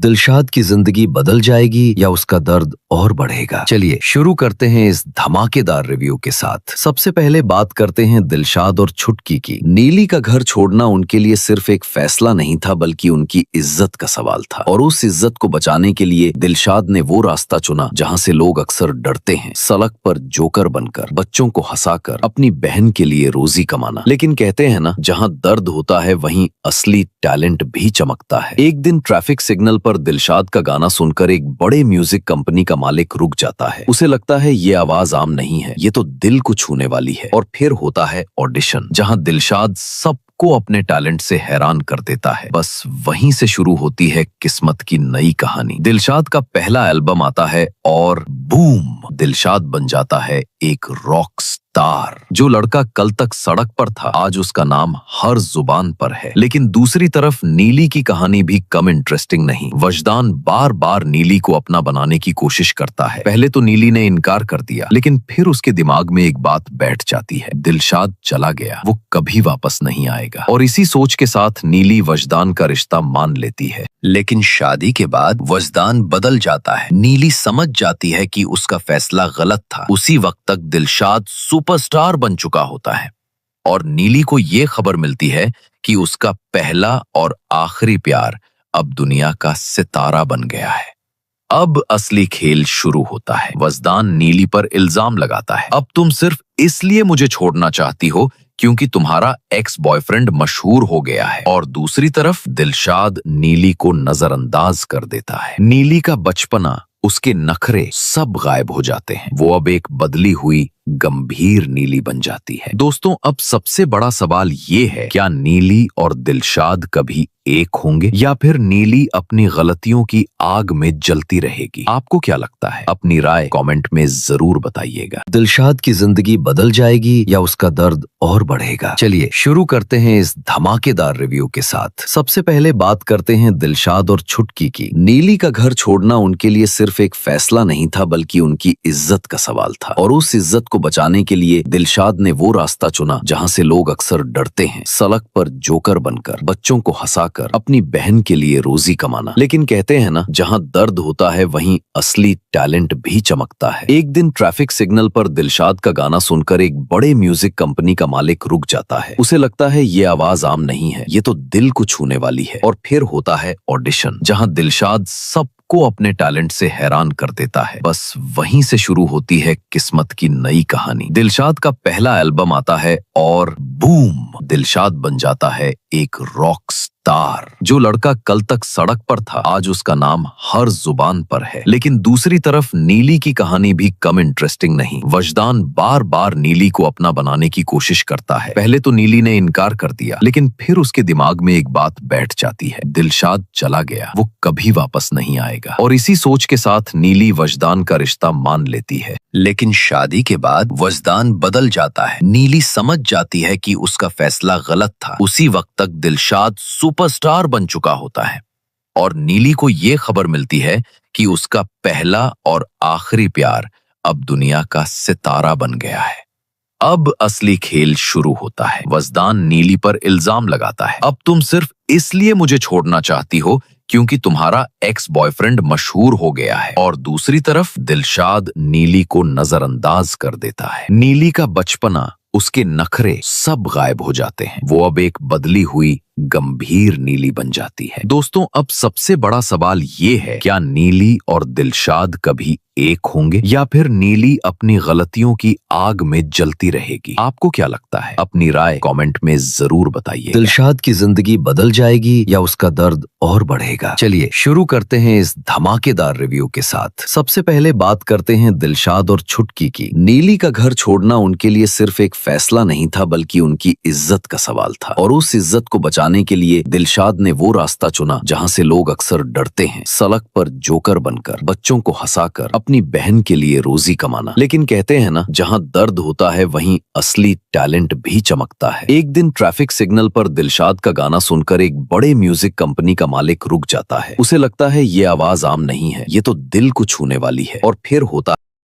दिलशाद की जिंदगी बदल जाएगी या उसका दर्द और बढ़ेगा। चलिए शुरू करते हैं इस धमाकेदार रिव्यू के साथ। सबसे पहले बात करते हैं दिलशाद और छुटकी की। नीली का घर छोड़ना उनके लिए सिर्फ एक फैसला नहीं था, बल्कि उनकी इज्जत का सवाल था। और उस इज्जत को बचाने के लिए दिलशाद ने वो रास्ता चुना जहाँ से लोग अक्सर डरते हैं, सड़क पर जोकर बनकर, बच्चों को हंसाकर, अपनी बहन के लिए रोजी कमाना। लेकिन कहते हैं ना, जहाँ दर्द होता है वहीं असली टैलेंट भी चमकता है। एक दिन ट्रैफिक सिग्नल पर दिलशाद का गाना सुनकर एक बड़े म्यूजिक कंपनी का मालिक रुक जाता है। उसे लगता है ये आवाज आम नहीं है, ये तो दिल को छूने वाली है। और फिर होता है ऑडिशन, जहां दिलशाद सबको अपने टैलेंट से हैरान कर देता है। बस वहीं से शुरू होती है किस्मत की नई कहानी। दिलशाद का पहला एल्बम आता है और बूम, दिलशाद बन जाता है एक रॉक स्टार। जो लड़का कल तक सड़क पर था, आज उसका नाम हर जुबान पर है। लेकिन दूसरी तरफ नीली की कहानी भी कम इंटरेस्टिंग नहीं। वजदान बार बार नीली को अपना बनाने की कोशिश करता है। पहले तो नीली ने इनकार कर दिया, लेकिन फिर उसके दिमाग में एक बात बैठ जाती है, दिलशाद चला गया, वो कभी वापस नहीं आएगा। और इसी सोच के साथ नीली वजदान का रिश्ता मान लेती है। लेकिन शादी के बाद वजदान बदल जाता है। नीली समझ जाती है कि उसका फैसला गलत था। उसी वक्त तक दिलशाद सुपरस्टार बन चुका होता है और नीली को ये खबर मिलती है कि उसका पहला और आखिरी प्यार अब दुनिया का सितारा बन गया है। अब असली खेल शुरू होता है। वजदान नीली पर इल्जाम लगाता है, अब तुम सिर्फ इसलिए मुझे छोड़ना चाहती हो क्योंकि तुम्हारा एक्स बॉयफ्रेंड मशहूर हो गया है। और दूसरी तरफ दिलशाद नीली को नजरअंदाज कर देता है। नीली का बचपना, उसके नखरे सब गायब हो जाते हैं। वो अब एक बदली हुई गंभीर नीली बन जाती है। दोस्तों, अब सबसे बड़ा सवाल ये है, क्या नीली और दिलशाद कभी एक होंगे या फिर नीली अपनी गलतियों की आग में जलती रहेगी? आपको क्या लगता है? अपनी राय कमेंट में जरूर बताइएगा। दिलशाद की जिंदगी बदल जाएगी या उसका दर्द और बढ़ेगा? चलिए शुरू करते हैं इस धमाकेदार रिव्यू के साथ। सबसे पहले बात करते हैं दिलशाद और छुटकी की। नीली का घर छोड़ना उनके लिए सिर्फ एक फैसला नहीं था, बल्कि उनकी इज्जत का सवाल था। और उस इज्जत को बचाने के लिए दिलशाद ने वो रास्ता चुना जहां से लोग अक्सर डरते हैं, सड़क पर जोकर बनकर, बच्चों को हंसाकर, अपनी बहन के लिए रोजी कमाना। लेकिन कहते हैं ना, जहां दर्द होता है वहीं असली टैलेंट भी चमकता है। एक दिन ट्रैफिक सिग्नल पर दिलशाद का गाना सुनकर एक बड़े म्यूजिक कंपनी का मालिक रुक जाता है। उसे लगता है ये आवाज आम नहीं है, ये तो दिल को छूने वाली है। और फिर होता है ऑडिशन, जहां दिलशाद को अपने टैलेंट से हैरान कर देता है। बस वहीं से शुरू होती है किस्मत की नई कहानी। दिलशाद का पहला एल्बम आता है और बूम, दिलशाद बन जाता है एक रॉक स्टार। जो लड़का कल तक सड़क पर था, आज उसका नाम हर जुबान पर है। लेकिन दूसरी तरफ नीली की कहानी भी कम इंटरेस्टिंग नहीं। वजदान बार बार नीली को अपना बनाने की कोशिश करता है। पहले तो नीली ने इनकार कर दिया, लेकिन फिर उसके दिमाग में एक बात बैठ जाती है, दिलशाद चला गया, वो कभी वापस नहीं आएगा। और इसी सोच के साथ नीली वजदान का रिश्ता मान लेती है। लेकिन शादी के बाद वजदान बदल जाता है। नीली समझ जाती है कि उसका फैसला गलत था। उसी वक्त तक दिलशाद सुपरस्टार बन चुका होता है और नीली को ये खबर मिलती है कि उसका पहला और आखिरी प्यार अब दुनिया का सितारा बन गया है। अब असली खेल शुरू होता है। वजदान नीली पर इल्जाम लगाता है, अब तुम सिर्फ इसलिए मुझे छोड़ना चाहती हो क्योंकि तुम्हारा एक्स बॉयफ्रेंड मशहूर हो गया है। और दूसरी तरफ दिलशाद नीली को नजरअंदाज कर देता है। नीली का बचपना, उसके नखरे सब गायब हो जाते हैं। वो अब एक बदली हुई गंभीर नीली बन जाती है। दोस्तों, अब सबसे बड़ा सवाल ये है, क्या नीली और दिलशाद कभी एक होंगे या फिर नीली अपनी गलतियों की आग में जलती रहेगी? आपको क्या लगता है? अपनी राय कमेंट में जरूर बताइए। दिलशाद की जिंदगी बदल जाएगी या उसका दर्द और बढ़ेगा? चलिए शुरू करते हैं इस धमाकेदार रिव्यू के साथ। सबसे पहले बात करते हैं दिलशाद और छुटकी की। नीली का घर छोड़ना उनके लिए सिर्फ एक फैसला नहीं था, बल्कि उनकी इज्जत का सवाल था। और उस इज्जत को बचाने के लिए दिलशाद ने वो रास्ता चुना जहां से लोग अक्सर डरते हैं, सड़क पर जोकर बनकर, बच्चों को हंसाकर, अपनी बहन के लिए रोजी कमाना। लेकिन कहते हैं ना, जहां दर्द होता है वहीं असली टैलेंट भी चमकता है। एक दिन ट्रैफिक सिग्नल पर दिलशाद का गाना सुनकर एक बड़े म्यूजिक कंपनी का मालिक रुक जाता है। उसे लगता है ये आवाज आम नहीं है, ये तो दिल को छूने वाली है। और फिर होता